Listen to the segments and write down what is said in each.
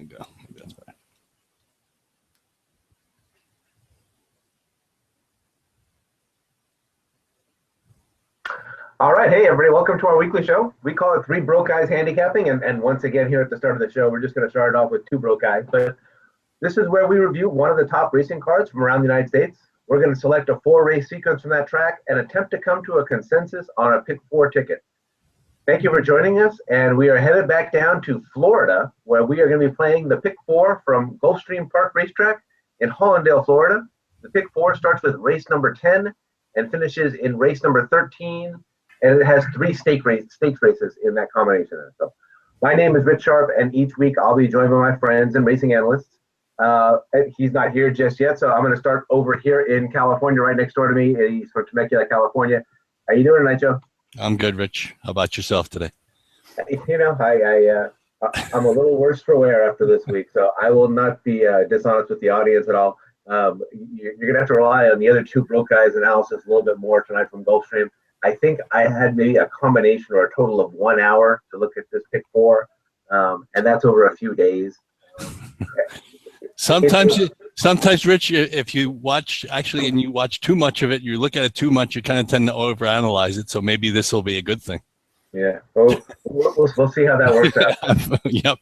we go. Maybe that's better. All right. Hey, everybody. Welcome to our weekly show. We call it Three Broke Guys Handicapping. And once again, here at the start of the show, we're just going to start off with two broke guys. But this is where we review one of the top racing cars from around the United States. We're going to select a 4-race sequence from that track and attempt to come to a consensus on a pick 4 ticket. Thank you for joining us. And we are headed back down to Florida, where we are going to be playing the pick 4 from Gulfstream Park Racetrack in Hollandale, Florida. The pick 4 starts with race number 10 and finishes in race number 13. And it has 3 stakes races in that combination. So my name is Rich Sharp, and each week I'll be joined by my friends and racing analysts. He's not here just yet, so I'm going to start over here in California, right next door to me. He's from Temecula, California. How you doing tonight, Joe? I'm good, Rich. How about yourself today? You know, I'm a little worse for wear after this week, so I will not be dishonest with the audience at all. You're going to have to rely on the other two broke guys' analysis a little bit more tonight from Gulfstream. I think I had maybe a combination or a total of 1 hour to look at this pick 4, and that's over a few days. Sometimes, Rich, if you watch and you watch too much of it, you look at it too much, you kind of tend to overanalyze it. So maybe this will be a good thing. Yeah, we'll see how that works out. Yep.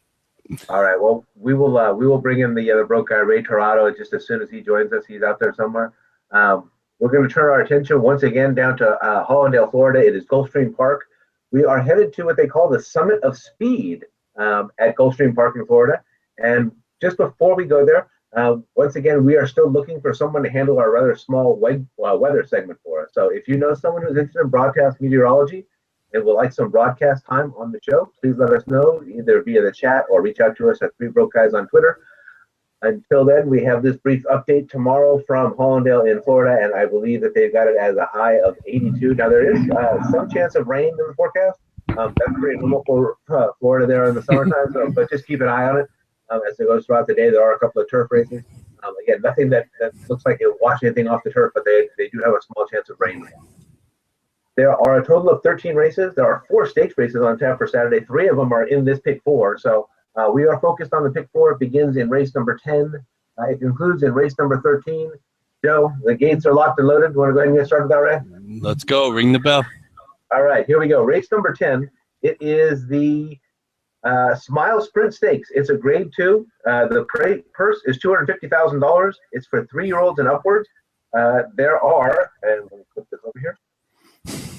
All right. Well, we will bring in the other broke guy, Ray Torado, just as soon as he joins us. He's out there somewhere. We're going to turn our attention once again down to Hollandale, Florida. It is Gulfstream Park. We are headed to what they call the Summit of Speed at Gulfstream Park in Florida. And just before we go there, once again, we are still looking for someone to handle our rather small weather segment for us. So if you know someone who's interested in broadcast meteorology and would like some broadcast time on the show, please let us know either via the chat or reach out to us at 3 Broke Guys on Twitter. Until then, we have this brief update tomorrow from Hollandale in Florida, and I believe that they've got it as a high of 82. Now, there is some chance of rain in the forecast. That's pretty normal for Florida there in the summertime, but just keep an eye on it as it goes throughout the day. There are a couple of turf races. Again, nothing that looks like it'll wash anything off the turf, but they do have a small chance of rain. There are a total of 13 races. There are 4 stakes races on tap for Saturday. 3 of them are in this pick 4, so we are focused on the pick 4. It begins in race number 10. It concludes in race number 13. Joe, the gates are locked and loaded. You want to go ahead and get started with that, Ray? Let's go. Ring the bell. All right, here we go. Race number 10. It is the Smile Sprint Stakes. It's a grade 2. The purse is $250,000. It's for 3-year-olds and upwards. There are, and let me flip this over here.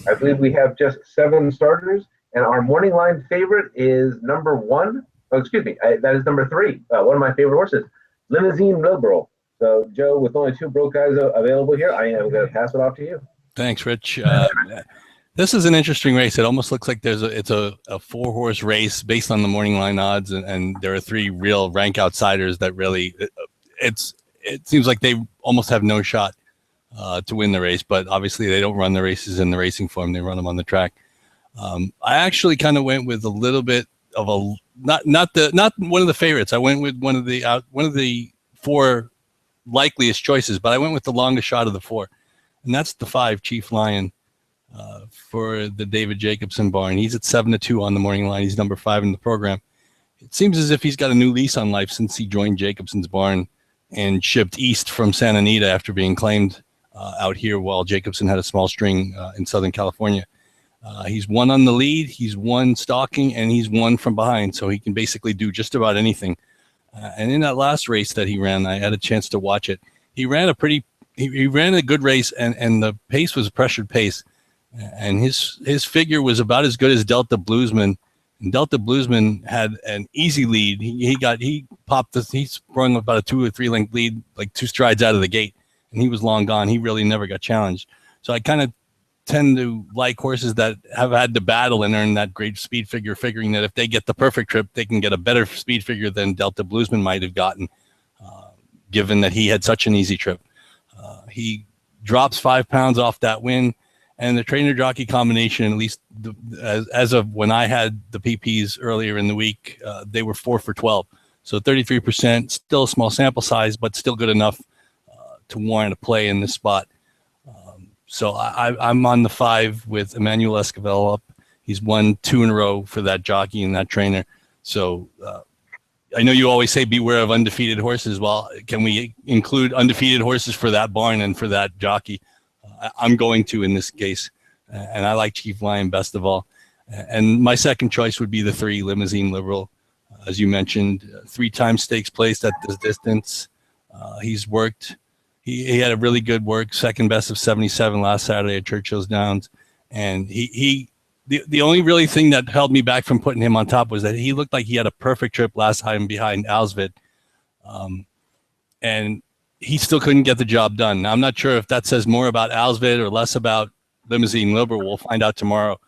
I believe we have just 7 starters, and our morning line favorite is number 1. Oh, excuse me, that is number 3. One of my favorite horses, Limousine Liberal. So, Joe, with only 2 broke guys available here, I am going to pass it off to you. Thanks, Rich. This is an interesting race. It almost looks like it's a 4-horse race based on the morning line odds, and there are 3 real rank outsiders that really it seems like they almost have no shot to win the race. But obviously, they don't run the races in the racing form; they run them on the track. I actually kind of went with a little bit of a not one of the favorites. I went with one of the 4 likeliest choices, but I went with the longest shot of the 4, and that's the 5 Chief Lion for the David Jacobson barn. He's at 7-2 on the morning line. He's number 5 in the program. It seems as if he's got a new lease on life since he joined Jacobson's barn and shipped east from Santa Anita after being claimed out here while Jacobson had a small string in Southern California. He's won on the lead, he's won stalking, and he's won from behind, so he can basically do just about anything. And in that last race that he ran, I had a chance to watch it. He ran he ran a good race, and the pace was a pressured pace. And his figure was about as good as Delta Bluesman. And Delta Bluesman had an easy lead. He sprung about a 2 or 3 length lead, like 2 strides out of the gate, and he was long gone. He really never got challenged. So I kind of tend to like horses that have had to battle and earn that great speed figure, figuring that if they get the perfect trip, they can get a better speed figure than Delta Bluesman might have gotten, given that he had such an easy trip. He drops 5 pounds off that win. And the trainer jockey combination, at least as of when I had the PPs earlier in the week, they were 4 for 12. So 33%, still a small sample size, but still good enough to warrant a play in this spot. So I'm on the 5 with Emmanuel Esquivel up. He's won 2 in a row for that jockey and that trainer. So I know you always say beware of undefeated horses. Well, can we include undefeated horses for that barn and for that jockey? I'm going to in this case, and I like Chief Lion best of all. And my second choice would be the 3 Limousine Liberal. As you mentioned, 3-time stakes placed at this distance. He's worked. He had a really good work, second best of 77 last Saturday at Churchill's Downs. And the only really thing that held me back from putting him on top was that he looked like he had a perfect trip last time behind Alsvid. And he still couldn't get the job done. Now, I'm not sure if that says more about Alsvid or less about Limousine Liberal. We'll find out tomorrow.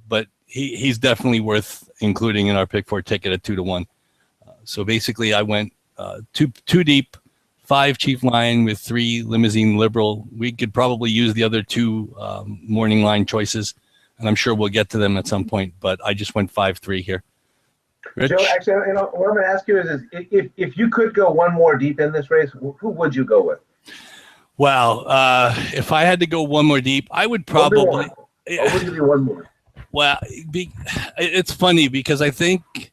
But he's definitely worth including in our pick 4 ticket at 2-1. So basically, I went two deep, 5 Chief Lion with 3 Limousine Liberal. We could probably use the other 2 morning line choices, and I'm sure we'll get to them at some point. But I just went 5-3 here. Rich? Joe, actually, what I'm going to ask you is if you could go one more deep in this race, who would you go with? Well, if I had to go one more deep, I would probably. I would give you one more. Well, it's funny because I think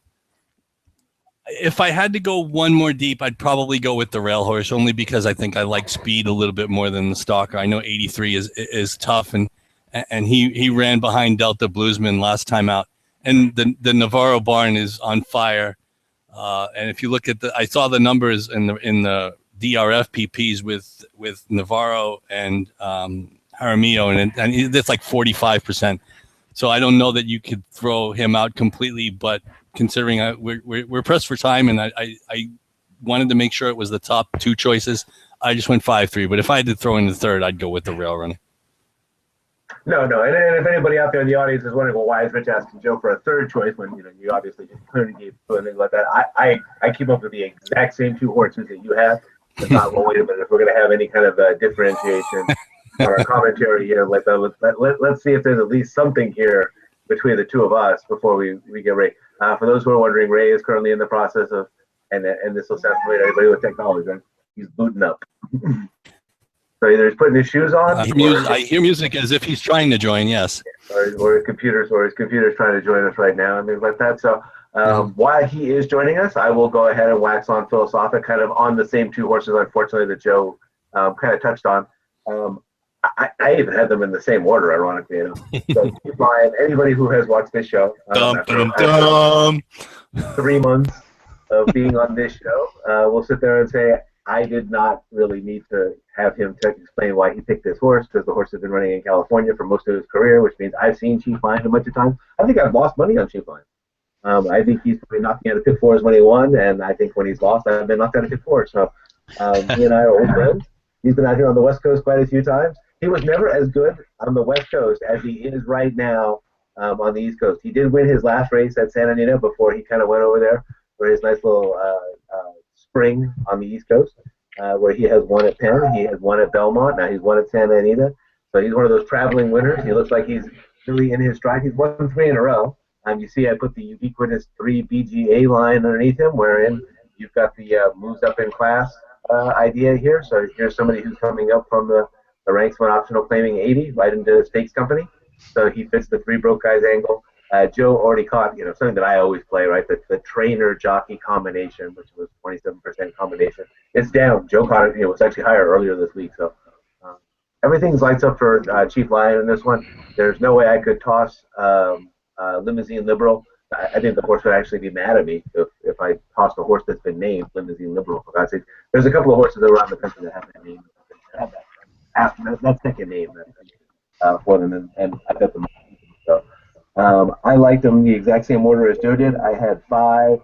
if I had to go one more deep, I'd probably go with the rail horse, only because I think I like speed a little bit more than the stalker. I know 83 is tough, and he ran behind Delta Bluesman last time out, and the Navarro barn is on fire. And if you look at I saw the numbers in the DRF PPs with Navarro and Jaramillo, and it's like 45%. So I don't know that you could throw him out completely, but considering we're pressed for time, and I wanted to make sure it was the top 2 choices, I just went 5-3. But if I had to throw in the third, I'd go with the rail runner. No. And if anybody out there in the audience is wondering, well, why is Rich asking Joe for a third choice when you obviously just clearly gave 2 and things like that? I keep up with the exact same 2 horses that you have. It's not, well, wait a minute, if we're going to have any kind of differentiation or a commentary here, let's see if there's at least something here between the 2 of us before we get Ray. For those who are wondering, Ray is currently in the process of, and this will sound familiar to everybody with technology, right? He's booting up. So either he's putting his shoes on. I hear music as if he's trying to join. Yes. Or his computer's trying to join us right now and things like that. So while he is joining us, I will go ahead and wax on philosophic, kind of on the same 2 horses, unfortunately, that Joe kind of touched on. I even had them in the same order, ironically enough. So anybody who has watched this show, after 3 months of being on this show, will sit there and say, I did not really need to have him explain why he picked this horse, because the horse has been running in California for most of his career, which means I've seen Chief Lion a bunch of times. I think I've lost money on Chief Lion. I think he's been knocking out of pick 4s when he won, and I think when he's lost, I've been knocked out of pick 4. So he and I are old friends. He's been out here on the West Coast quite a few times. He was never as good on the West Coast as he is right now on the East Coast. He did win his last race at Santa Anita before he kind of went over there for his nice little spring on the East Coast, where he has won at Penn, he has won at Belmont, now he's won at Santa Anita. So he's one of those traveling winners. He looks like he's really in his stride. He's won 3 in a row. You see I put the ubiquitous 3 BGA line underneath him, wherein you've got the moves up in class idea here. So here's somebody who's coming up from the ranks of an optional claiming 80 right into the stakes company. So he fits the 3 broke guys angle. Joe already caught, something that I always play, right? The trainer jockey combination, which was 27% combination. It's down. Joe caught it. It was actually higher earlier this week. So everything's lights up for Chief Lion in this one. There's no way I could toss Limousine Liberal. I think the horse would actually be mad at me if I tossed a horse that's been named Limousine Liberal. For God's sake, there's a couple of horses around the country that have that name. That second name for them, and I bet them. So I liked them the exact same order as Joe did. I had 5,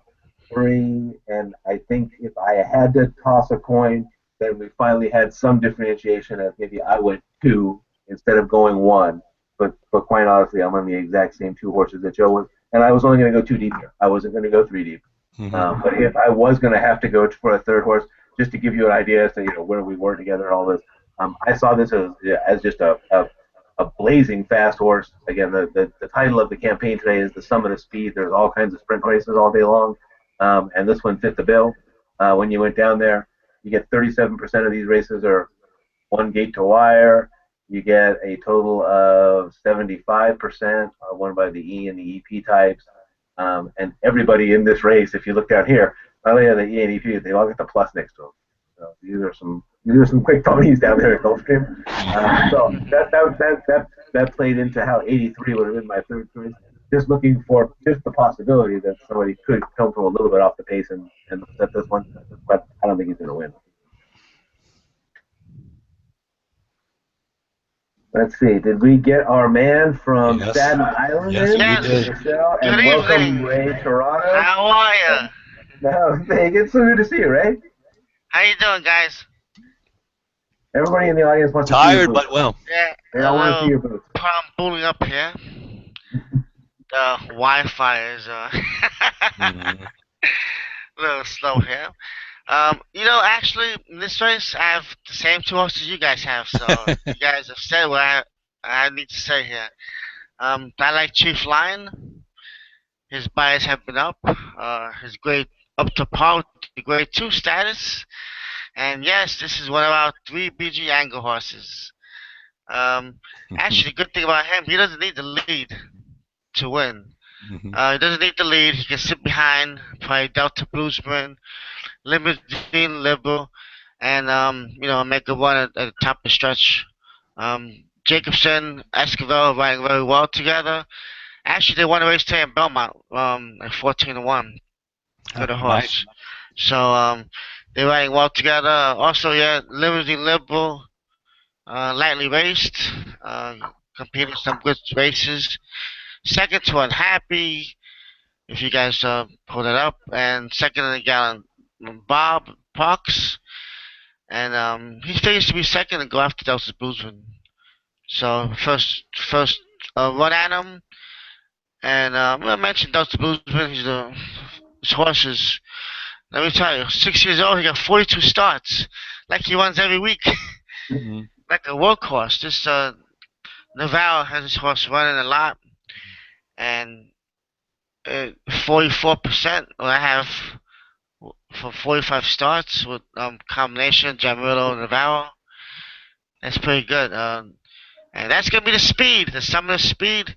3, and I think if I had to toss a coin, then we finally had some differentiation as maybe I went 2 instead of going 1. But quite honestly, I'm on the exact same 2 horses that Joe was, and I was only going to go 2 deep here. I wasn't going to go 3 deep. Mm-hmm. But if I was going to have to go for a third horse, just to give you an idea as to where we were together and all this, I saw this as just a blazing fast horse. Again, the title of the campaign today is the Summit of Speed. There's all kinds of sprint races all day long, and this one fit the bill. When you went down there, you get 37% of these races are 1 gate to wire. You get a total of 75% won by the E and the EP types. And everybody in this race, if you look down here, not only are they ENEP, they all get the plus next to them. So these are some quick ponies down there at Gulfstream. So that played into how 83 would have been my third choice. Just looking for just the possibility that somebody could come from a little bit off the pace and upset this one, but I don't think he's going to win. Let's see. Did we get our man from Yes. Staten Island Yes, in? we did. Michelle, and Good welcome evening. Ray Torado. How are you? No, it's so good to see you, Ray. How you doing, guys? Everybody in the audience wants to see your Tired, boots. but well. Yeah, They all want to see your boots. problem booting up here. The Wi-Fi is Mhm. a little slow here. Actually, in this race, I have the same two horses you guys have, so you guys have said what I need to say here. I like Chief Lion. His bias have been up. His grade up to par with the grade 2 status. And yes, this is one of our 3 BG angle horses. Actually, the good thing about him, he doesn't need the lead to win. Mhm. He doesn't need the lead. He can sit behind, play Delta Bluesman, Limousine Liberal, and make a run at the top of the stretch. Jacobson, Esquivel riding very well together. Actually, they won a race today in Belmont, at 14-1 for the horse. Nice. So they're riding well together. Also, yeah, Limousine Liberal, lightly raced, competed some good races. Second to Unhappy, if you guys pull that up, and second in the gallon, Bob Parks, and he figures to be second and go after Delta's Bluesman. So first run at him, and I mentioned Delta Bluesman. His horse is, let me tell you, 6 years old. He got 42 starts, like he runs every week, Mhm. like a workhorse. This Navarro has his horse running a lot, and 44%. I have for 45 starts with combination Jamilo and Navarro. That's pretty good. And that's gonna be the speed, the summer speed.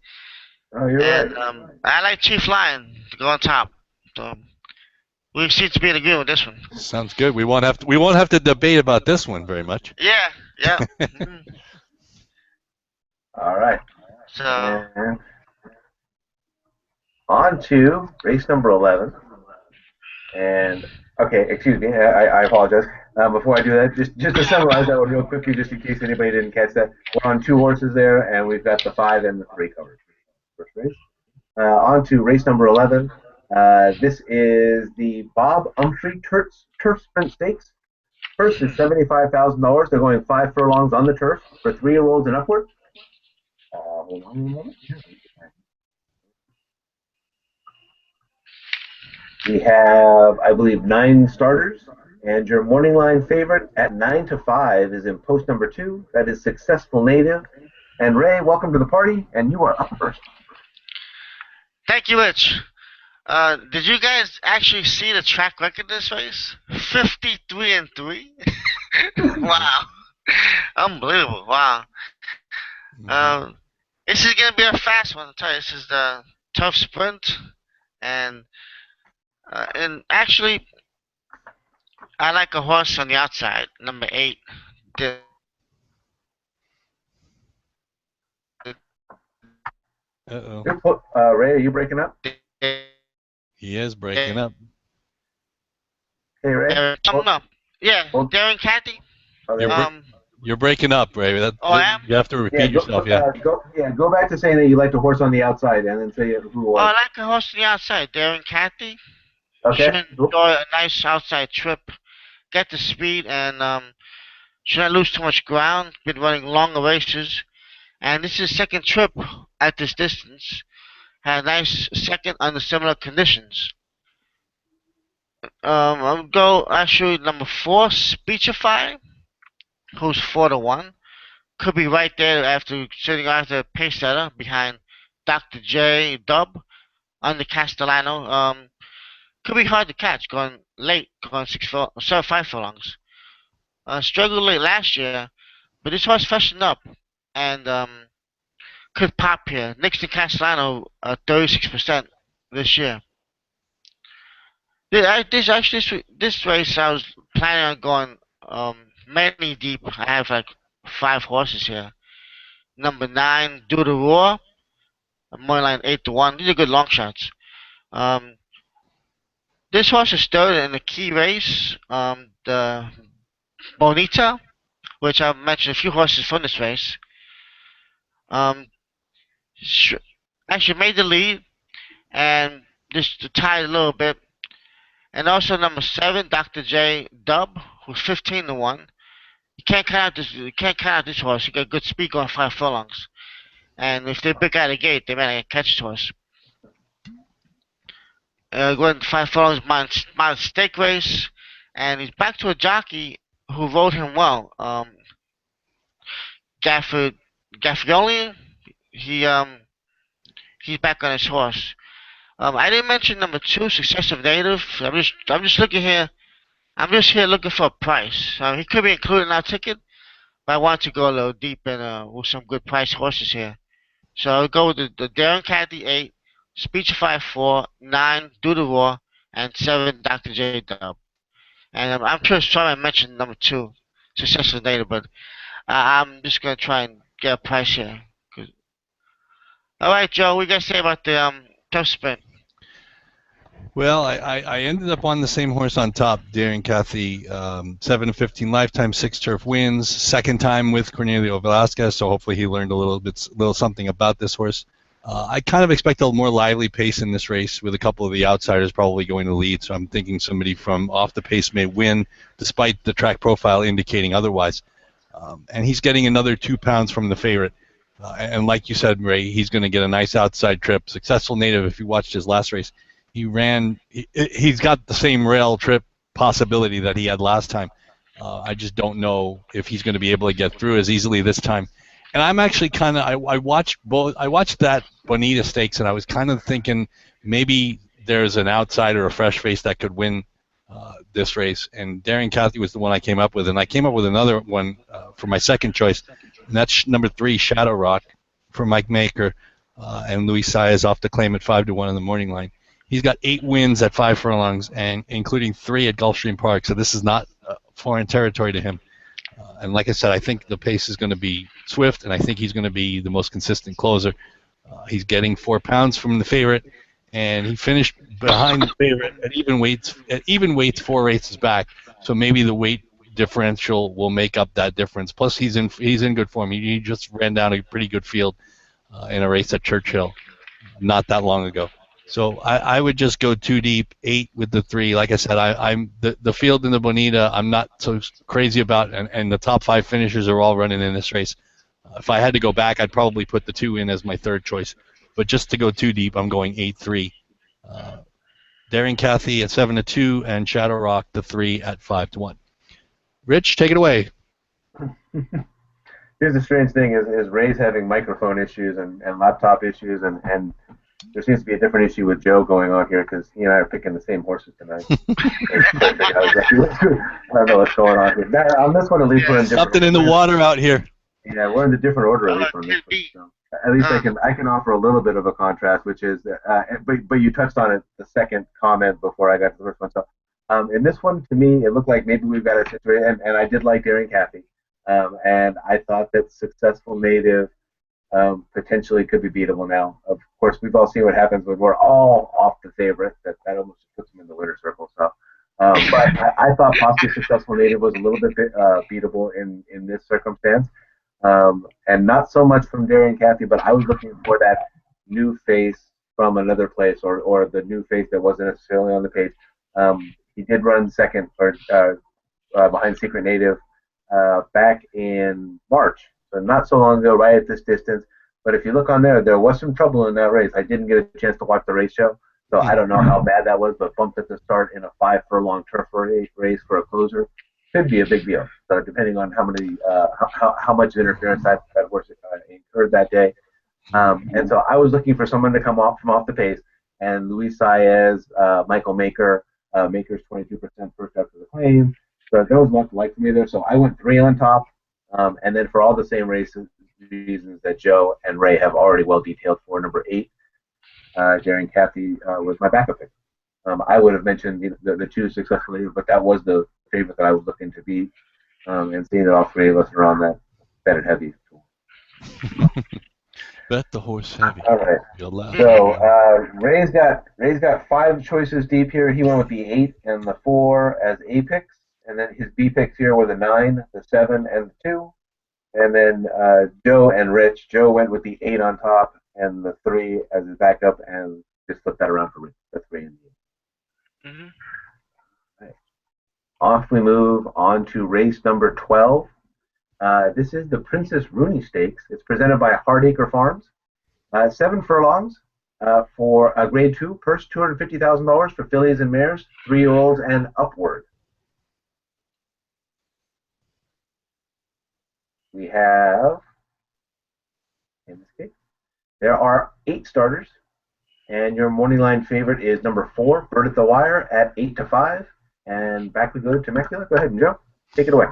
Oh, you're And right. I like Chief Lion to go on top. So we seem to be in agreement with this one. Sounds good. We won't have to debate about this one very much. Yeah, yeah. Mhm. All right. So And on to race number 11. And okay, excuse me, I apologize. Before I do that, just to summarize that one real quickly, just in case anybody didn't catch that, we're on 2 horses there, and we've got the 5 and the 3 covered. First race. On to race number 11. This is the Bob Umphrey Turf Sprint Stakes. First is $75,000. They're going 5 furlongs on the turf for 3-year-olds and upward. Hold on a moment. We have, I believe, 9 starters, and your morning line favorite at 9-5 is in post number 2. That is Successful Native. And Ray, welcome to the party, and you are up first. thank you, Rich. Did you guys actually see the track record of this race? 53-3. Wow, unbelievable! Wow. Mhm. This is gonna be a fast one. I'll tell you, this is the tough sprint, and actually, I like a horse on the outside, number 8. Uh-oh. Ray, are you breaking up? He is breaking up. Hey, Ray. No. Yeah, Oh, Darren Cathy. oh, You're there we go. you're breaking up, Ray. I am. You have to Yeah, repeat yourself. Yeah. go back to saying that you liked a horse on the outside, and then say who it Oh, I was. like a horse on the outside, Darren Cathy. Okay. Should enjoy a nice outside trip, get the speed, and should not lose too much ground. Been running longer races, and this is his second trip at this distance. Had a nice second under similar conditions. I'll go actually number 4, Speechify, who's 4-1. Could be right there after sitting after pace setter behind Dr. J Dub under Castellano. Could be hard to catch going late, going 5 furlongs. Struggled late last year, but this horse freshened up and could pop here. Next to Castellano, 36%. this year. This race I was planning on going many deep. I have like 5 horses here. Number 9, Do the Roar. Money line 8-1. These are good long shots. Um, this horse is third in the key race. The Bonita, which I've mentioned a few horses from this race. Um, actually made the lead and just tied a little bit. And also number 7, Dr. J Dub, who's 15-1. You can't count out this. You can't count out this horse. He got good speed going 5 furlongs. And if they pick out the gate, they might catch this horse. Going 5 furlongs, mile stake race, and he's back to a jockey who rode him well. Gaffioli, he's back on his horse. I didn't mention number 2, Successive Native. I'm just looking here. I'm just here looking for a price. He could be included in our ticket, but I want to go a little deep and with some good price horses here. So I'll go with the Darren Caddy 8, Speechify 4, 9, Do the Roar, and 7, Dr. J Dub. And I'm just sorry I mentioned number 2, Successful Native, but I'm just gonna try and get a price here. All right, Joe, what you guys say about the tough sprint? Well, I ended up on the same horse on top, Darren Cathy, 7-15 lifetime, 6 turf wins, second time with Cornelio Velasquez, so hopefully he learned a little something about this horse. I kind of expect a more lively pace in this race with a couple of the outsiders probably going to lead, so I'm thinking somebody from off the pace may win despite the track profile indicating otherwise. And he's getting another 2 pounds from the favorite. And like you said, Ray, he's going to get a nice outside trip. Successful Native, if you watched his last race, he's got the same rail trip possibility that he had last time. I just don't know if he's going to be able to get through as easily this time. And I'm actually kind of I watched that Bonita Stakes, and I was kind of thinking maybe there's an outsider, a fresh face that could win this race. And Darren Cathy was the one I came up with, and I came up with another one for my second choice, and that's number 3, Shadow Rock, for Mike Maker, and Luis Saez off the claim at 5-1 in the morning line. He's got 8 wins at 5 furlongs, and including 3 at Gulfstream Park, so this is not foreign territory to him. And like I said, I think the pace is going to be swift, and I think he's going to be the most consistent closer. He's getting 4 pounds from the favorite, and he finished behind the favorite at even weights 4 races back. So maybe the weight differential will make up that difference. Plus, he's in good form. He just ran down a pretty good field in a race at Churchill not that long ago. So I would just go 2 deep, 8 with the 3. Like I said, I'm the field in the Bonita I'm not so crazy about, and the top 5 finishers are all running in this race. If I had to go back, I'd probably put the 2 in as my third choice. But just to go 2 deep, I'm going 8-3. Darren Cathy at 7-2, and Shadow Rock the 3 at 5-1. Rich, take it away. Here's the strange thing: is Ray's having microphone issues and laptop issues, and there seems to be a different issue with Joe going on here because he and I are picking the same horses tonight. I don't know what's going on here. On this one, at least we're in different. Something in the water out here. Yeah, we're in the different order at least on this one. So at least I can offer a little bit of a contrast, which is, but you touched on it the second comment before I got to the first one. So in this one, to me, it looked like maybe we've got a situation, and I did like Darren Cathy, and I thought that Successful Native potentially could be beatable now. Of course, we've all seen what happens when we're all off the favorite. That almost puts them in the winner's circle. So, but I thought possibly Successful Native was a little bit beatable in this circumstance, and not so much from Darren Cathy, but I was looking for that new face from another place, or the new face that wasn't necessarily on the page. He did run second or behind Secret Native back in March. So not so long ago, right at this distance. But if you look on there was some trouble in that race. I didn't get a chance to watch the race show, so I don't know how bad that was, but bumped at the start in a 5 furlong turf race for a closer could be a big deal. So depending on how much interference that horse incurred that day. And so I was looking for someone to come from off the pace, and Luis Saez, Michael Maker, Maker's 22% first after the claim. So there was much like for me there. So I went 3 on top. And then for all the same reasons that Joe and Ray have already well detailed for number 8, Darren Cathy was my backup pick. I would have mentioned the two successfully, but that was the favorite that I was looking to beat. And seeing that all three of us are on that betted heavy. Bet the horse heavy. All right. You'll laugh. So Ray's got five choices deep here. He went with the 8 and the 4 as A picks, and then his B picks here were the 9, the 7, and the 2. And then Joe and Rich. Joe went with the 8 on top and the 3 as his backup, and just flip that around for Rich. That's 3 and the 8. Mm-hmm. Right. Off we move on to race number 12. This is the Princess Rooney Stakes. It's presented by Hardacre Farms. 7 furlongs for a grade 2, purse $250,000 for fillies and mares, 3-year-olds and upward. We have, in this case, there are 8 starters, and your morning line favorite is number 4, Bird at the Wire at 8-5. And back we go to Temecula. Go ahead, Joe. Take it away.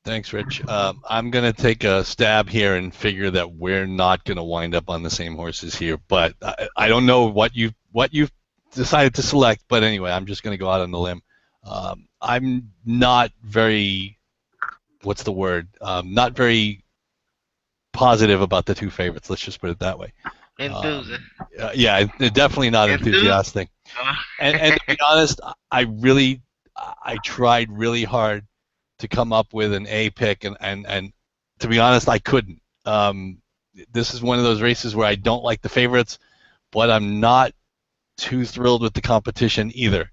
Thanks, Rich. I'm going to take a stab here and figure that we're not going to wind up on the same horses here. But I don't know what you've decided to select. But anyway, I'm just going to go out on the limb. I'm not very, what's the word? Not very positive about the two favorites. Let's just put it that way. Enthusiastic. Yeah, definitely not enthusiastic. And to be honest, I tried really hard to come up with an A pick, and to be honest, I couldn't. This is one of those races where I don't like the favorites, but I'm not too thrilled with the competition either.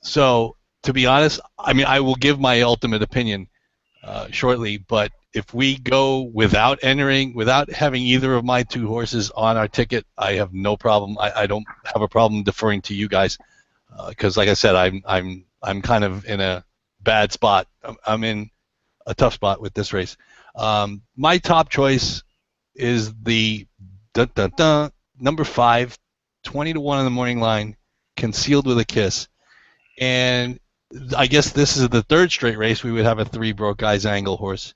So to be honest, I mean, I will give my ultimate opinion shortly, but if we go without having either of my two horses on our ticket, I have no problem. I don't have a problem deferring to you guys, because like I said, I'm kind of in a bad spot. I'm in a tough spot with this race. My top choice is the number 5, 20-1 on the morning line, Concealed with a Kiss. And I guess this is the third straight race we would have a 3 broke eyes angle horse.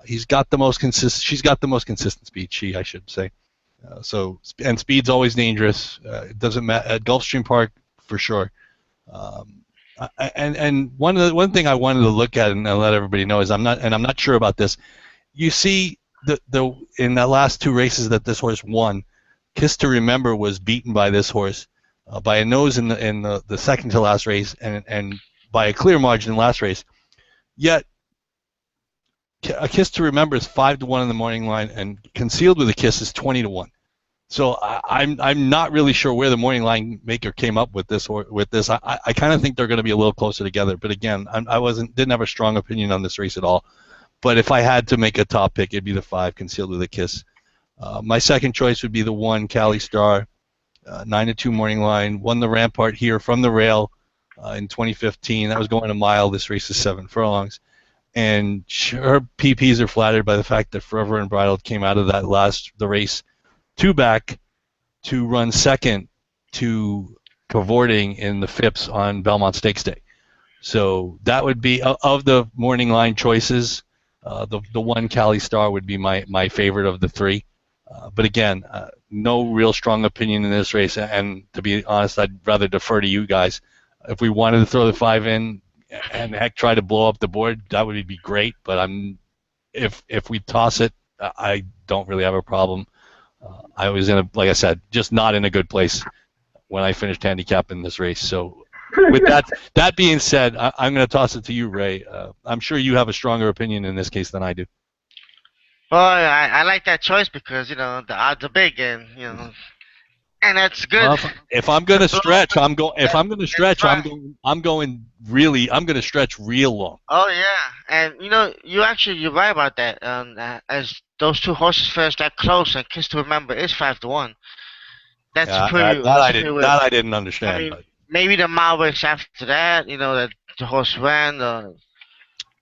She's got the most consistent speed. I should say. And speed's always dangerous. It doesn't matter at Gulfstream Park for sure. And one thing I wanted to look at and let everybody know is I'm not sure about this. You see the in the last 2 races that this horse won, Kiss to Remember was beaten by this horse by a nose in the second to last race and by a clear margin in the last race. Yet A Kiss to Remember is 5-1 in the morning line, and Concealed with a Kiss is 20-1. So I'm not really sure where the morning line maker came up with this. I kind of think they're going to be a little closer together. But again, I didn't have a strong opinion on this race at all. But if I had to make a top pick, it'd be the 5, Concealed with a Kiss. My second choice would be the 1, Cali Star, 9-2 morning line. Won the Rampart here from the rail in 2015. That was going a mile. This race is 7 furlongs. And her PPs are flattered by the fact that Forever Unbridled came out of the race 2 back to run second to Cavorting in the Phipps on Belmont Stakes Day. So that would be, of the morning line choices, the 1, Cali Star would be my favorite of the 3. But again, no real strong opinion in this race, and to be honest, I'd rather defer to you guys. If we wanted to throw the 5 in and heck try to blow up the board, that would be great. But if we toss it, I don't really have a problem. I was like I said, just not in a good place when I finished handicapping this race. So with that being said, I'm going to toss it to you, Ray. I'm sure you have a stronger opinion in this case than I do. Well, I like that choice because the odds are big, and and that's good. Well, if I'm going to stretch, I'm going to stretch real long. Oh yeah, and you're right about that. As those 2 horses finished that close, and Kiss to Remember is 5-1. That's pretty. I didn't understand. I mean, maybe the mile race after that, that the horse ran.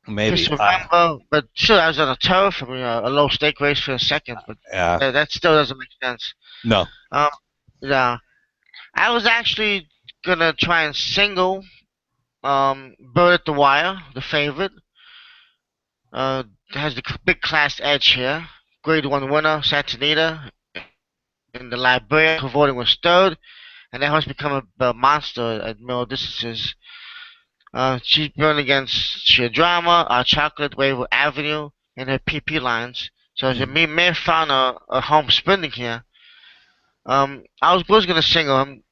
Maybe. Kiss to Remember, but sure, that was on a turf. I mean, a low stake race for a second, but that still doesn't make sense. No. Yeah, I was actually gonna try and single Bird at the Wire, the favorite. Has the big class edge here. Grade 1 winner, Santa Anita. in the Liberia. Her voting was third, and that horse become a monster at middle distances. She's run against Drama, Chocolate Wave Avenue, and her PP lines. So she may have found a home sprinting here. I was gonna single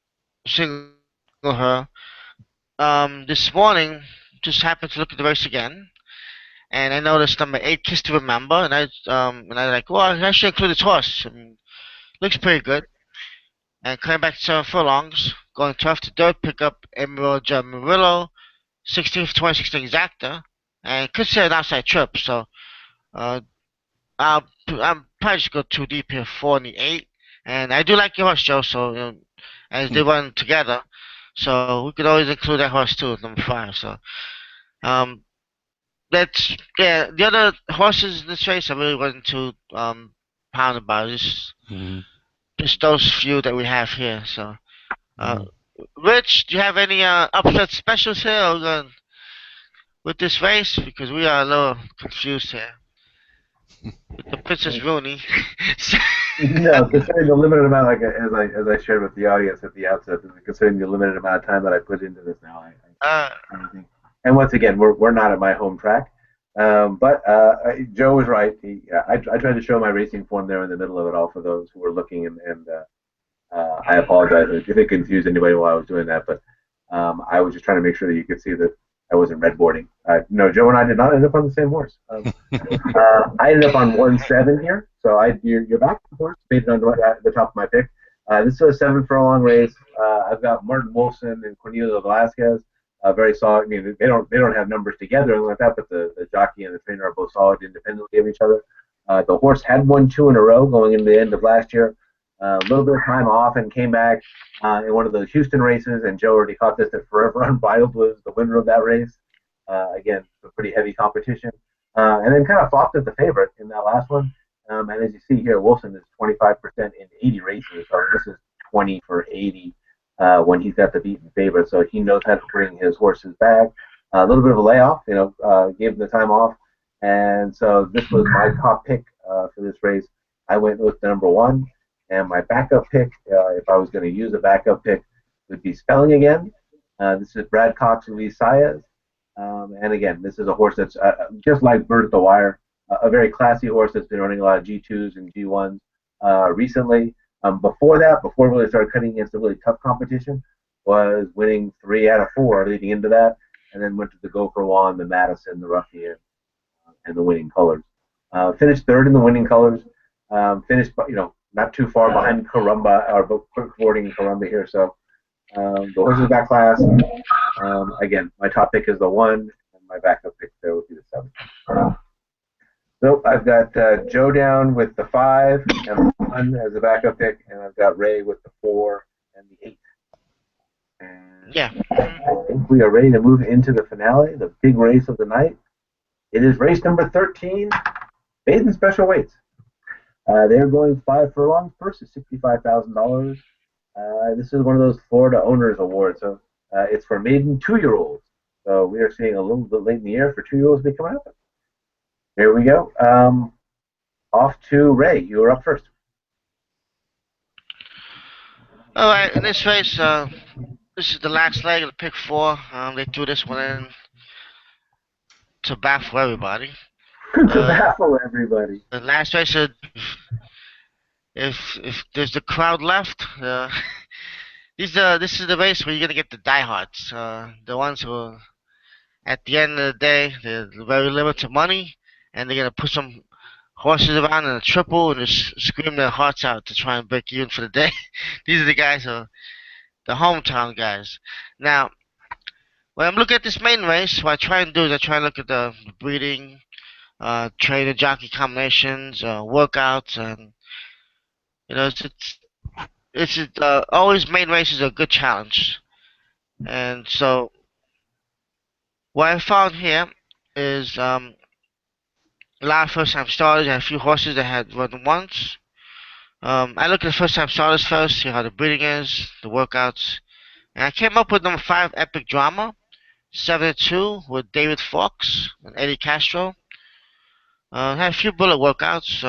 her. This morning, just happened to look at the race again, and I noticed number 8, Kiss to Remember, and I like, well, I should include this horse. I mean, looks pretty good. And coming back to 7 furlongs, going 12 to third, pick up Emerald Murillo, 16th, 2016 exacta, and consider an outside trip. So uh, I'm probably just go too deep here, 4 and the 8. And I do like your horse, Joe. So as they run together, so we could always include that horse too, number 5. So um, that's yeah. The other horses in this race, I really wasn't too pounded by. Just those few that we have here. So, Rich, do you have any upset specials here with this race? Because we are a little confused here with the Princess Rooney. No, considering the limited amount, like as I shared with the audience at the outset, considering the limited amount of time that I put into this now, I think. And once again, we're not at my home track, but Joe was right. I tried to show my racing form there in the middle of it all for those who were looking, and I apologize if it confused anybody while I was doing that, but I was just trying to make sure that you could see that I wasn't redboarding. No, Joe and I did not end up on the same horse. I ended up on 1-7 here, so you're back, of course, based on the top of my pick. This is a 7 furlong race. I've got Martin Wolfson and Cornelio Velasquez. Very solid. I mean, they don't have numbers together and like that, but the jockey and the trainer are both solid independently of each other. The horse had won 2 in a row going into the end of last year. A little bit of time off and came back in one of those Houston races, and Joe already caught this at Forever on Bio Blues, the winner of that race. Again, a pretty heavy competition. And then kind of flopped as the favorite in that last one. And as you see here, Wilson is 25% in 80 races. So this is 20 for 80 when he's got the beaten favorite. So he knows how to bring his horses back. A little bit of a layoff, gave him the time off. And so this was my top pick for this race. I went with the number 1. And my backup pick, if I was going to use a backup pick, would be Spelling Again. This is Brad Cox and Lee Saez. And again, this is a horse that's just like Bird at the Wire, a very classy horse that's been running a lot of G2s and G1s recently. Before that, before really started cutting against a really tough competition, was winning 3 out of 4 leading into that, and then went to the Go for One, the Madison, the Ruffian, and the Winning Colors. Finished 3rd in the Winning Colors. Finished, not too far behind Carumba, or quick boarding Carumba here. So the horses got class. Again, my top pick is the 1, and my backup pick there would be the 7. So I've got Joe down with the 5 and the 1 as a backup pick, and I've got Ray with the 4 and the 8. And yeah. I think we are ready to move into the finale, the big race of the night. It is race number 13, maiden special weights. They're going 5 furlongs. Purse is $65,000. This is one of those Florida Owners Awards, so it's for maiden 2-year-olds. So we are seeing a little bit late in the year for 2-year-olds to be coming up. Here we go. Off to Ray. You are up first. All right, in this race, this is the last leg of the pick 4. They threw this one in to baffle everybody. To baffle everybody. The last race, if there's the crowd left, this is the race where you're gonna get the diehards, the ones who, at the end of the day, they're very limited money, and they're gonna put some horses around in a triple and just scream their hearts out to try and break even for the day. These are the guys who, the hometown guys. Now, when I'm looking at this main race, what I try and do is I try and look at the breeding, trainer jockey combinations, workouts, and it's always main races are a good challenge. And so what I found here is a lot of first time starters. I had a few horses that had run once. I look at the first time starters first, see how the breeding is, the workouts, and I came up with number 5, Epic Drama, 7-2 with David Fox and Eddie Castro. Had a few bullet workouts,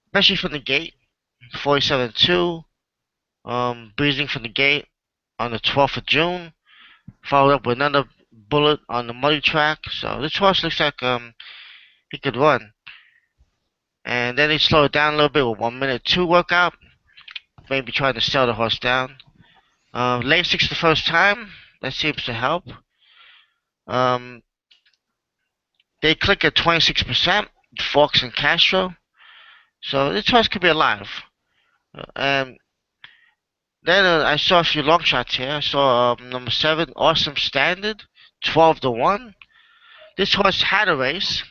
especially from the gate. 47-2, breezing from the gate on the 12th of June. Followed up with another bullet on the muddy track. So this horse looks like he could run. And then he slowed down a little bit with 1 minute 2 workout. Maybe trying to sell the horse down. Late 6 the first time. That seems to help. They click at 26%. Fox and Castro. So this horse could be alive. And then I saw a few long shots here. I saw number 7, Awesome Standard, 12-1. This horse had a race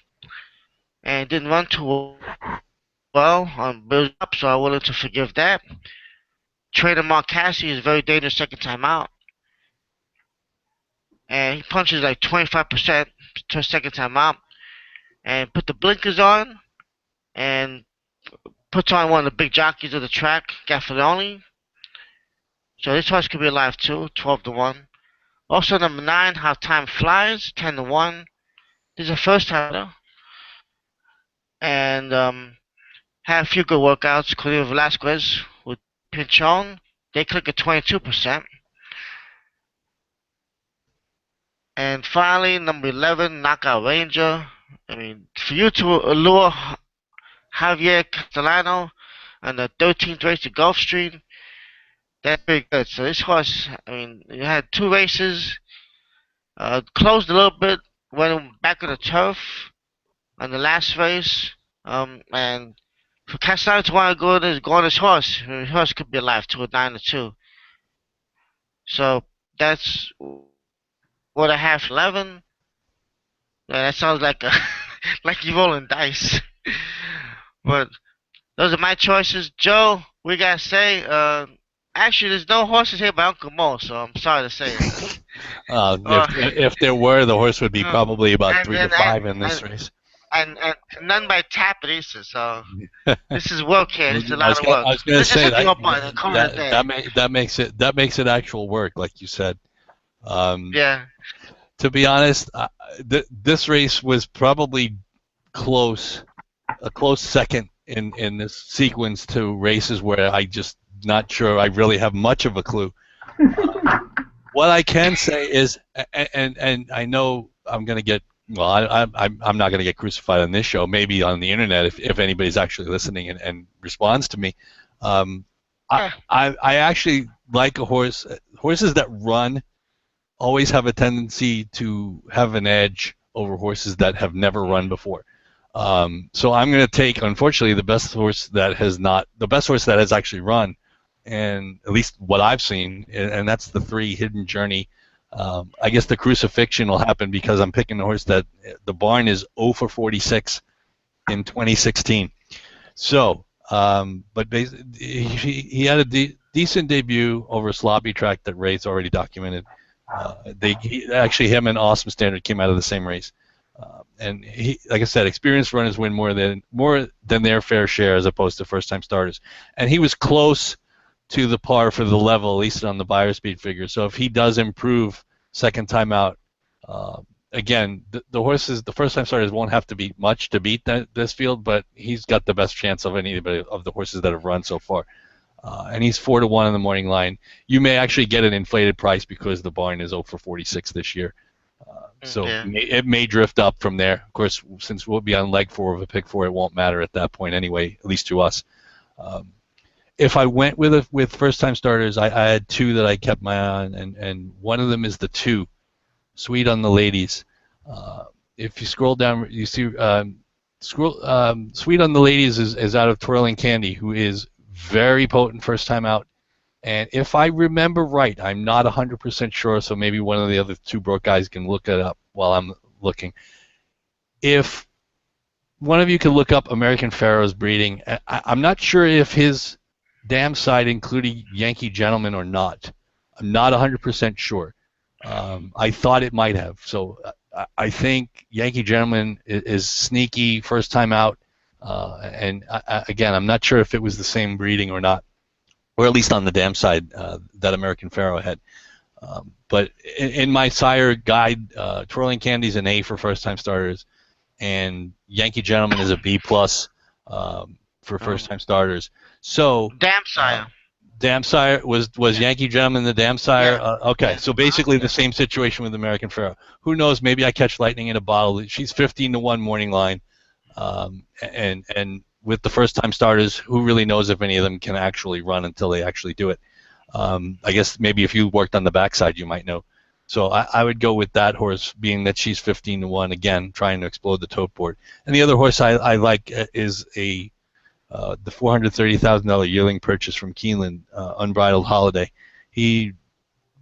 and didn't run too well on build up, so I'm willing to forgive that. Trainer Mark Cassie is very dangerous second time out. And he punches like 25% to second time out. And put the blinkers on and puts on one of the big jockeys of the track, Gaffaloni. So this horse could be alive too, 12-1. Also number 9, How Time Flies, 10-1. This is a first timer. And had a few good workouts. Cornelio Velasquez with Pinchon. They click at 22%. And finally, number 11, Knockout Ranger. I mean, for you to allure Javier Castellano on the 13th race at Gulfstream, that's pretty good. So this horse, I mean, you had 2 races, closed a little bit, went back on the turf on the last race, and for Castellano to want to go on his horse, his horse could be alive to a 9-2. So that's what I have for 11. Yeah, that sounds like like you rolling dice. But those are my choices. Joe, we gotta say, actually, there's no horses here by Uncle Mo, so I'm sorry to say it. If there were, the horse would be probably about 3 to 5 in this race. And none by Taparisa, so this is work here. It's a lot of work. I was going to say that makes it actual work, like you said. Yeah. To be honest, this race was probably a close second in this sequence to races where I just not sure I really have much of a clue. What I can say is, and I know I'm going to get, well, I'm not going to get crucified on this show, maybe on the internet if anybody's actually listening and responds to me. I actually like horses that run always have a tendency to have an edge over horses that have never run before. So I'm going to take, unfortunately, the best horse that has actually run, and at least what I've seen, and that's the 3, Hidden Journey. I guess the crucifixion will happen because I'm picking a horse that the barn is 0 for 46 in 2016. So, but he had a decent debut over a sloppy track that Ray's already documented. Him and Awesome Standard came out of the same race, and he, like I said, experienced runners win more than their fair share as opposed to first-time starters, and he was close to the par for the level, at least on the buyer speed figure. So if he does improve second time out, again, the first-time starters won't have to be much to beat this field, but he's got the best chance of anybody of the horses that have run so far. And he's 4-1 in the morning line. You may actually get an inflated price because the barn is 0 for 46 this year. So it may drift up from there. Of course, since we'll be on leg 4 of a pick 4, it won't matter at that point anyway, at least to us. If I went with first-time starters, I had 2 that I kept my eye on, and one of them is the 2, Sweet on the Ladies. If you scroll down, you see Sweet on the Ladies is out of Twirling Candy, who is very potent first time out, and if I remember right, I'm not 100% sure, so maybe one of the other 2 broke guys can look it up while I'm looking. If one of you could look up American Pharaoh's breeding, I'm not sure if his dam side included Yankee Gentleman or not. I'm not 100% sure. I thought it might have, so I think Yankee Gentleman is sneaky first time out. And again, I'm not sure if it was the same breeding or not, or at least on the dam side that American Pharaoh had. But in my sire guide, Twirling Candy's an A for first-time starters, and Yankee Gentleman is a B+. for first-time starters. So Damn sire. Dam Sire was Yankee Gentleman the Dam Sire? Yeah. Okay, Yeah. so basically the same situation with American Pharoah. Who knows? Maybe I catch lightning in a bottle. She's 15-1 morning line, and with the first-time starters, who really knows if any of them can actually run until they actually do it? I guess maybe if you worked on the backside, you might know. So I would go with that horse, being that she's 15-1 again, trying to explode the tote board. And the other horse I like is the $430,000 yearling purchase from Keeneland, Unbridled Holiday. He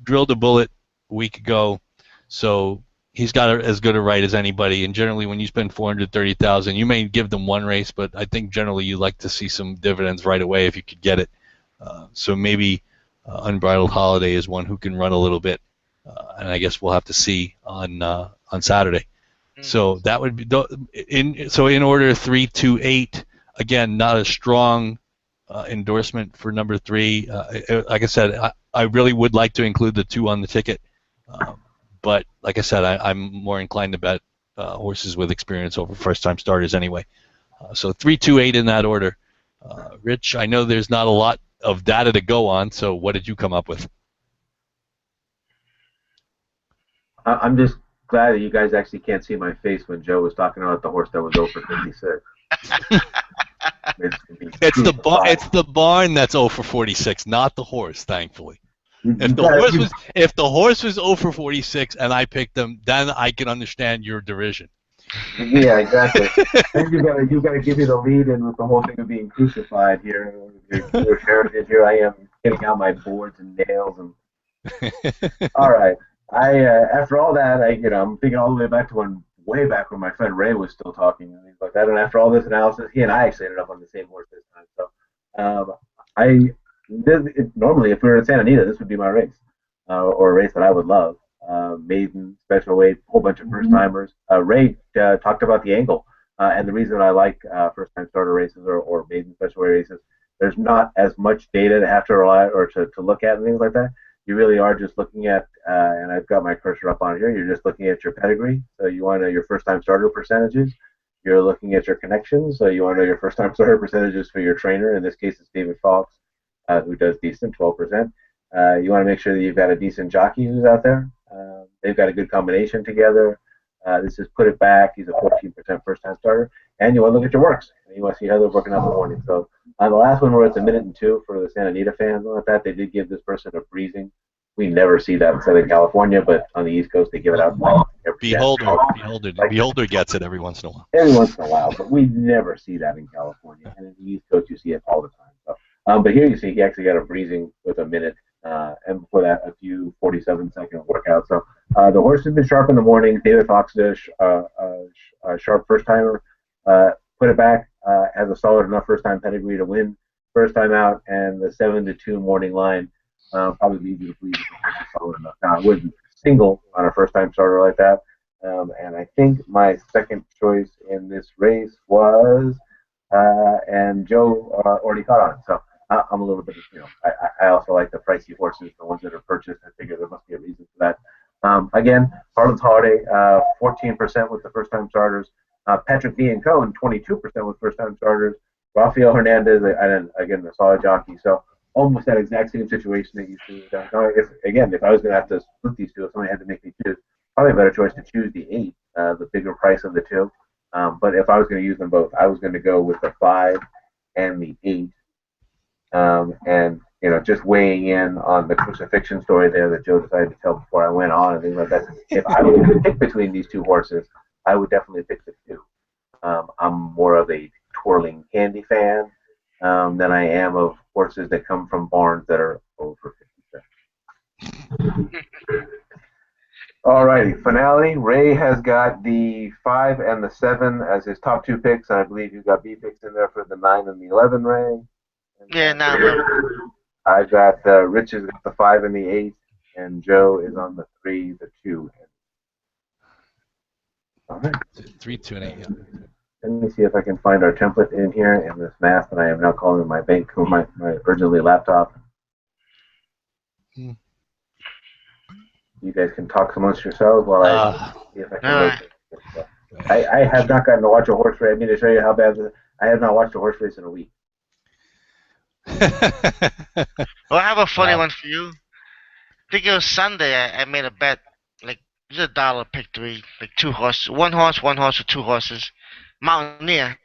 drilled a bullet a week ago, so he's got as good a right as anybody. And generally, when you spend $430,000, you may give them one race, but I think generally you like to see some dividends right away if you could get it. So maybe Unbridled Holiday is one who can run a little bit, and I guess we'll have to see on Saturday. So that would be in order 3, 2, 8. Again, not a strong endorsement for number 3. Like I said, I really would like to include the 2 on the ticket, but like I said, I'm more inclined to bet horses with experience over first-time starters anyway. So 3, 2, 8 in that order. Rich, I know there's not a lot of data to go on, so what did you come up with? I'm just glad that you guys actually can't see my face when Joe was talking about the horse that was over 56. It's the barn that's 0 for 46, not the horse, thankfully. If the horse was 0 for 46 and I picked him, then I can understand your derision. Yeah, exactly. And you gotta give me the lead in with the whole thing of being crucified here. Your heritage. Here I am getting out my boards and nails and. All right. After all that, I'm thinking all the way back to way back when my friend Ray was still talking and things like that. And after all this analysis, he and I actually ended up on the same horse this time. So normally, if we were in Santa Anita, this would be my race, or a race that I would love. Maiden, special weight, whole bunch of first timers. Ray talked about the angle, and the reason I like first time starter races or maiden special weight races, there's not as much data to have to rely or to look at and things like that. You really are just looking at, and I've got my cursor up on here, you're just looking at your pedigree. So you want to know your first-time starter percentages. You're looking at your connections. So you want to know your first-time starter percentages for your trainer. In this case, it's David Fox, who does decent, 12%. You want to make sure that you've got a decent jockey who's out there. They've got a good combination together. This is Put It Back. He's a 14% first-time starter. And you want to look at your works. And you want to see how they're working out in the morning. So the last one where it's 1:02 for the Santa Anita fans like that, they did give this person a breezing. We never see that in Southern California, but on the East Coast they give it out. Beholder gets it every once in a while. Every once in a while, but we never see that in California. And in the East Coast you see it all the time. So, but here you see he actually got a breezing with a minute, and before that a few 47-second workouts. So the horse has been sharp in the morning. David Fox does sharp first timer. Put It Back has a solid enough first time pedigree to win first time out, and the 7-2 morning line probably leads you to believe it's solid enough. Now, I wouldn't single on a first time starter like that. And I think my second choice in this race was, and Joe already caught on it. So I'm a little bit, I also like the pricey horses, the ones that are purchased. I figure there must be a reason for that. Again, Harlan's Holiday, 14% with the first time starters. Patrick V. and Cohen, 22% with first time starters. Rafael Hernandez, and again, the solid jockey. So almost that exact same situation that you see. If I was going to have to split these two, if somebody had to make me choose, probably a better choice to choose the 8, the bigger price of the 2. But if I was going to use them both, I was going to go with the 5 and the 8. And just weighing in on the crucifixion story there that Joe decided to tell before I went on and things like that. If I was going to pick between these two horses, I would definitely pick the 2. I'm more of a twirling candy fan than I am of horses that come from barns that are over 56. All righty, finale. Ray has got the 5 and the 7 as his top 2 picks, and I believe you've got B picks in there for the 9 and the 11, Ray. Yeah, 9. I've got Rich has got the 5 and the 8, and Joe is on the 3, the 2. All right. 3, 2, and 8. Yeah. Let me see if I can find our template in here in this math that I am now calling my bank or my originally laptop. You guys can talk amongst yourselves while I see if I can. I have not gotten to watch a horse race. I mean, to show you how bad I have not watched a horse race in a week. Well, I have a funny Wow. one for you. I think it was Sunday. I made a bet, like it was $1 pick three, like two horses, one horse or two horses, Mountaineer,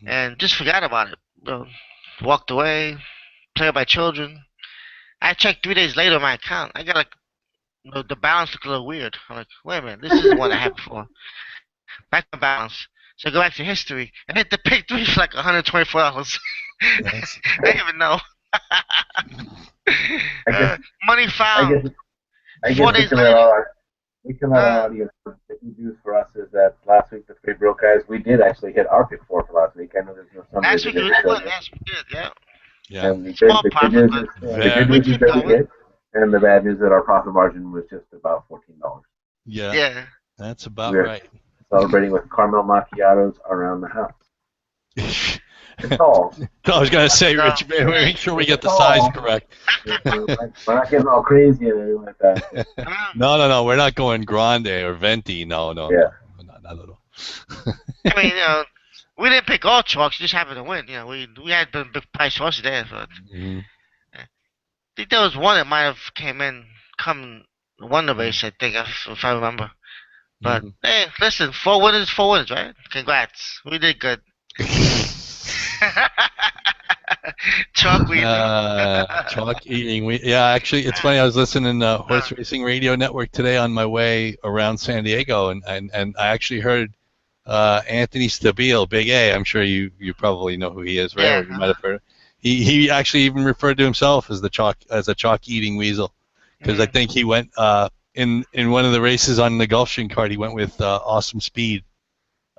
and just forgot about it. Walked away, played with my children. I checked 3 days later on my account. I got like the balance looked a little weird. I'm like, wait a minute, this is one I had before. Back to balance. So I go back to history and hit the pick three for like $124. Nice. I didn't even know. I guess Money I found. guess I 4 guess days later. we can let our audience. The good news for us is that last week the three broke guys, we did actually hit our pick four for last week. I know there's no Sunday. Last week it was fun. Yes, we did. Yeah. Yeah. And Small the profit, good but news we is keep that we going. did, and the bad news is that our profit margin was just about $14. Yeah. Yeah. That's about We're right. celebrating with caramel macchiatos around the house. It's all. I was gonna say, Rich, make sure we get the size correct. We're not getting all crazy and everything like that. No. We're not going grande or venti. No. Yeah. Not at all. I mean, we didn't pick all chalks. Just happened to win. We had been big price horses there, but Mhm. I think there was one that might have won the race. I think if I remember. But hey, listen, 4 winners, right? Congrats, we did good. Chalk eating. Chalk eating. Actually, it's funny. I was listening to Horse Racing Radio Network today on my way around San Diego, and I actually heard Anthony Stabile, Big A. I'm sure you probably know who he is, right? Yeah. Or you might have heard. He actually even referred to himself as a chalk eating weasel, because I think he went in one of the races on the Gulfstream card. He went with Awesome Speed.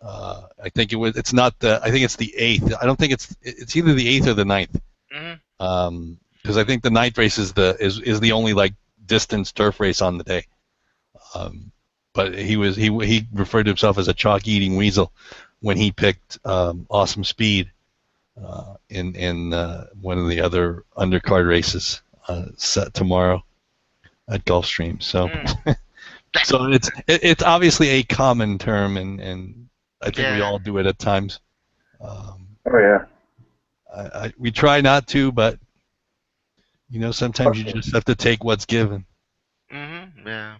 I think it's not the. I think it's the 8th. I don't think it's either the 8th or the 9th. Because I think the 9th race is the only like distance turf race on the day. But he referred to himself as a chalk eating weasel when he picked Awesome Speed in one of the other undercard races set tomorrow at Gulfstream. So so it's obviously a common term and I think we all do it at times. Oh yeah. We try not to, but sometimes you just have to take what's given. Yeah.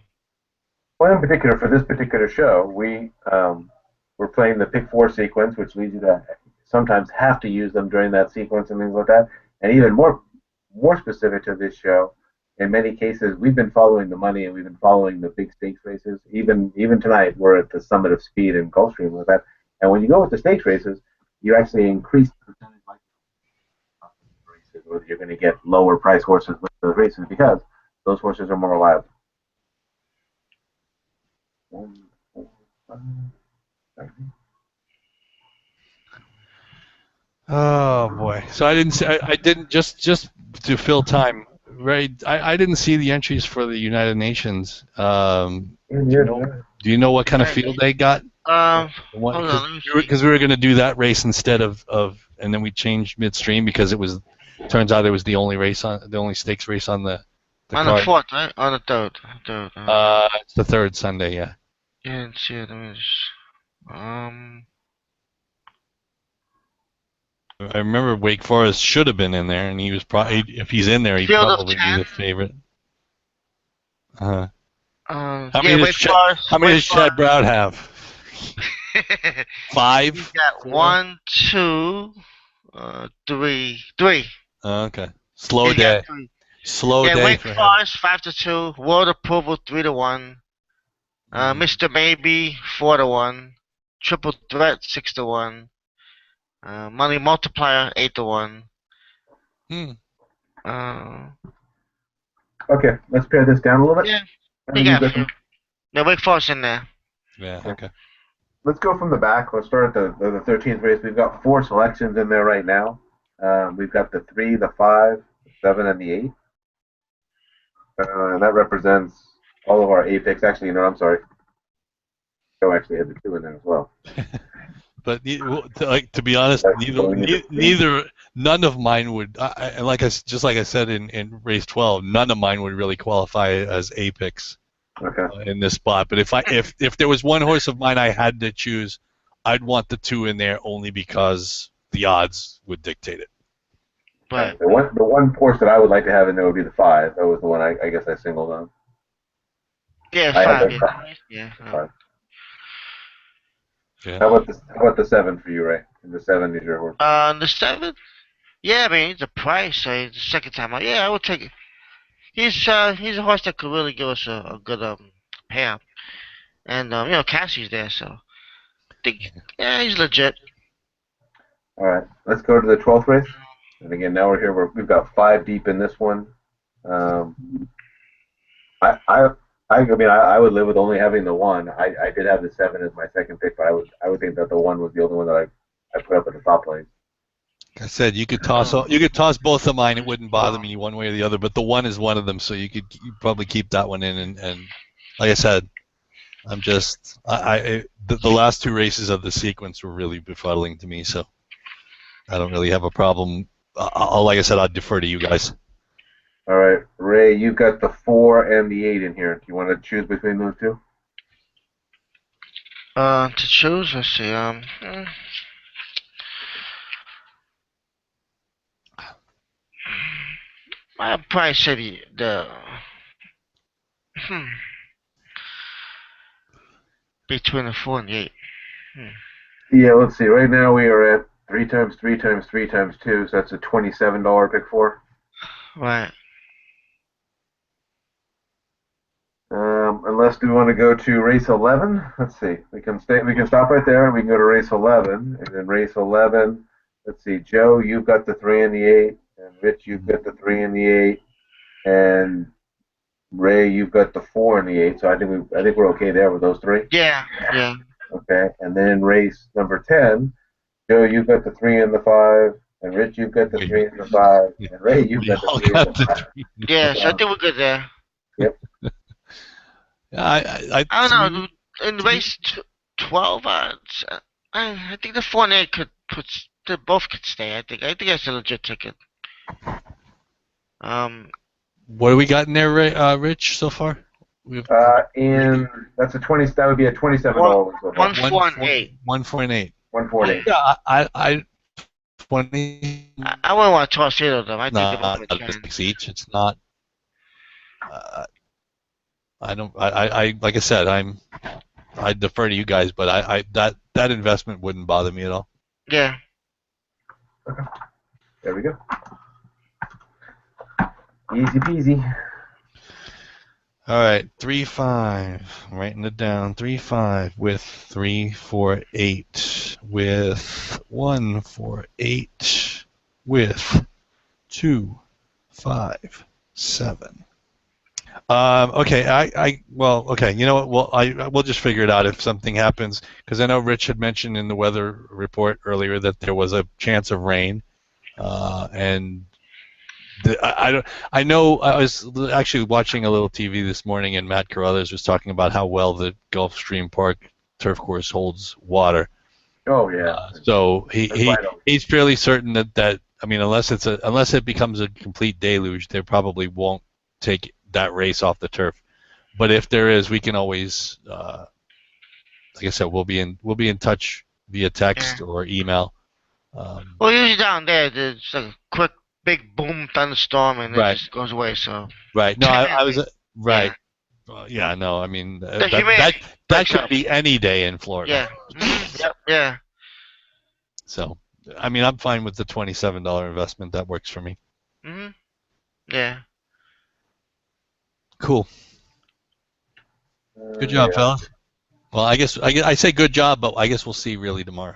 Well, in particular for this particular show, we're playing the pick four sequence, which leads you to sometimes have to use them during that sequence and things like that. And even more specific to this show, in many cases, we've been following the money and we've been following the big stakes races. Even tonight, we're at the Summit of Speed in Gulfstream with that. And when you go with the stakes races, you actually increase the percentage races, whether you're going to get lower price horses with those races because those horses are more reliable. 1, 4, 5, 7. Oh boy! So I didn't just to fill time. Right, I didn't see the entries for the United Nations. Do you know what kind of field they got? Hold on, let me see. Because we were going to do that race instead of and then we changed midstream because turns out it was the only stakes race on the on card. the 4th, right? On the 3rd. It's the 3rd Sunday, yeah. Yeah, let's see. Let me just, I remember Wake Forest should have been in there, and he was probably if he's in there, he'd Field of probably be 10. the favorite. How yeah, many Wake Forest. How many does Chad Brown have? 5. He's got 4? 1, 2, 3. Okay. Slow He's day. got 3. Slow Yeah, day Wake for him. Forest 5-2. World Approval 3-1. Mr. Maybe 4-1. Triple Threat 6-1. Money Multiplier 8-1. Okay, let's pare this down a little bit. Yeah, we got a few. Yeah, Wake Forest in there. Yeah. Okay. Let's go from the back. Let's start at the 13th race. We've got 4 selections in there right now. We've got the 3, the 5, the 7, and the 8. And that represents all of our A picks. Actually, I'm sorry. Joe actually had the 2 in there as well. But to be honest, none of mine would. Just like I said in race 12, none of mine would really qualify as A picks in this spot. But if there was one horse of mine I had to choose I'd want the 2 in there only because the odds would dictate it. But The one horse that I would like to have in there would be the 5. That was the one I guess I singled on. yeah, I had 5. the Yeah, yeah. 5. Yeah. How about the 7 for you, Ray? The 7 is your horse. The 7. Yeah, I mean, the price. The second time out. Yeah, I would take it. He's a horse that could really give us a good payout. And Cassie's there, so I think he's legit. All right, let's go to the 12th race. And again, now we're here. We've got 5 deep in this one. I would live with only having the 1. I did have the 7 as my second pick, but I would think that the 1 was the only one that I put up at the top lane. Like I said, you could toss both of mine. It wouldn't bother me one way or the other. But the 1 is one of them, so you probably keep that one in. And like I said, I'm just the last 2 races of the sequence were really befuddling to me. So I don't really have a problem. Like I said, I'd defer to you guys. All right, Ray, you've got the 4 and the 8 in here. Do you want to choose between those 2? To choose, let's see. I'd probably say the between the 4 and the 8. Yeah, let's see. Right now we are at 3 times 3 times 3 times 2, so that's a $27 pick 4. Right. Unless we want to go to race 11. Let's see. We can stop right there, and we can go to race 11, and then race 11. Let's see. Joe, you've got the 3 and the 8, and Rich, you've got the 3 and the 8, and Ray, you've got the 4 and the 8. So I think we're okay there with those 3. Yeah. Okay, and then in race number 10, Joe, you've got the 3 and the 5, and Rich, you've got the 3 and the 5, and Ray, you've got the 3 and the 5. Yeah, so I think we're good there. Yep. I don't know. In race 12 odds, I think the 4 and 8 they both could stay. I think that's a legit ticket. What do we got in there, Rich, so far? That's that would be a $27 one. 1, 4, and 8. 1, 4, and 8. 1, 4, and 8. Yeah, I 20. I wouldn't want to toss either of them. I think Not they're both 6 each. It's not. I don't. I like I said, I defer to you guys, but that investment wouldn't bother me at all. Yeah. Okay. There we go. Easy peasy. All right, 3, 5. I'm writing it down. 3, 5 with 3, 4, 8 with 1, 4, 8 with 2, 5, 7. Okay. Okay. You know what? We'll just figure it out if something happens, because I know Rich had mentioned in the weather report earlier that there was a chance of rain, and I know I was actually watching a little TV this morning, and Matt Carruthers was talking about how well the Gulfstream Park turf course holds water. Oh yeah. So he's fairly certain that I mean, unless it becomes a complete deluge, they probably won't take that race off the turf. But if there is, we can always, like I said, we'll be in touch via text or email. Well, usually down there, there's a quick, big boom thunderstorm, and it just goes away. So. Right. No, I was right. Yeah. No, I mean that could be any day in Florida. Yeah. Yep. Yeah. So, I mean, I'm fine with the $27 investment. That works for me. Yeah. Cool. Good job, fellas. Well, I guess I say good job, but I guess we'll see really tomorrow.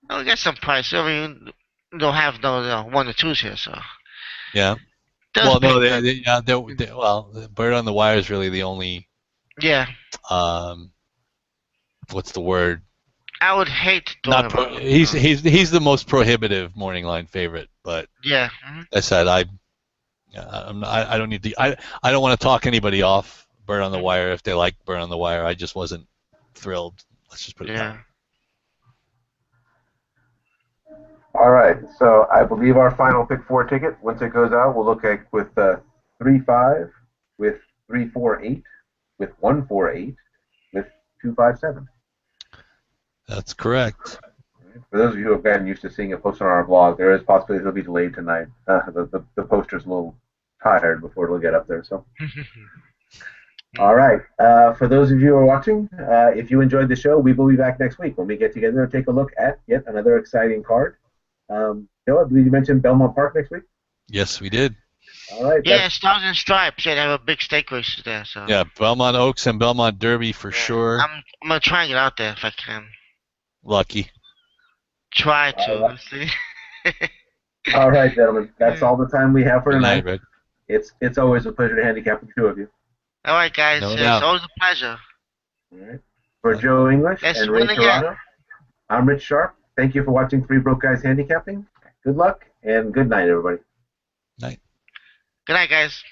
Well, we got some price. I mean, we don't have no 1 or 2s here, so. Yeah. Well, no, well, Bird on the Wire is really the only. Yeah. What's the word? I would hate to Not he's the most prohibitive morning line favorite, but yeah. I said I don't need to. I don't want to talk anybody off Bird on the Wire if they like Bird on the Wire. I just wasn't thrilled. Let's just put it that way. All right, so I believe our final pick 4 ticket, once it goes out, we'll look at with 3, 5, with 3, 4, 8, with 1, 4, 8, with 257. That's correct. For those of you who have gotten used to seeing it posted on our blog, there is possibility it'll be delayed tonight. The poster's a little tired before it'll get up there. So, all right. For those of you who are watching, if you enjoyed the show, we will be back next week when we get together and take a look at yet another exciting card. Joe, I believe you mentioned Belmont Park next week. Yes, we did. All right. Yeah, Stars and Stripes. Yeah, they have a big stake races there. So Yeah, Belmont Oaks and Belmont Derby for sure. I'm gonna try and get out there if I can. Lucky. Try to. All right. Let's see. All right, gentlemen. That's all the time we have for Good night, tonight. Red. It's always a pleasure to handicap the two of you. All right, guys. No It's doubt. always a pleasure. All right. For Joe English Let's and Ray win again. Toronto, I'm Rich Sharp. Thank you for watching Three Broke Guys Handicapping. Good luck and good night, everybody. Night. Good night, guys.